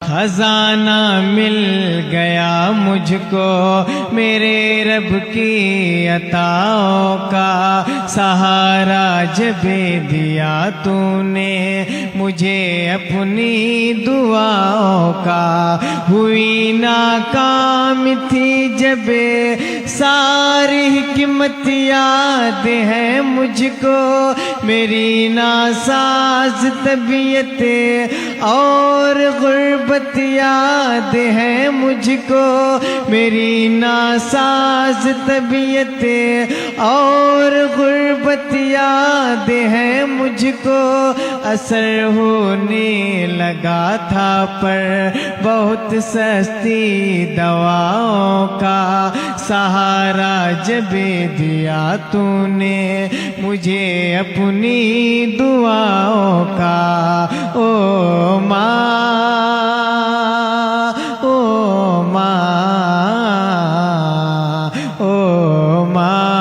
خزانہ مل گیا مجھ کو میرے رب کی عطاؤں کا، سہارا جب دیا تو نے مجھے اپنی دعاؤں کا، ہوئی ناکام تھی جب ساری حکمت یاد ہے مجھ کو، میری ناساز طبیعت اور غربت یاد ہے مجھ کو، میری ناساز طبیعت اور غربت یاد ہے مجھ کو، اثر ہونے لگا تھا پر بہت سستی دواؤں کا، سہارا جب دیا تو نے مجھے اپنی دعاؤں کا، او ماں او ماں او ماں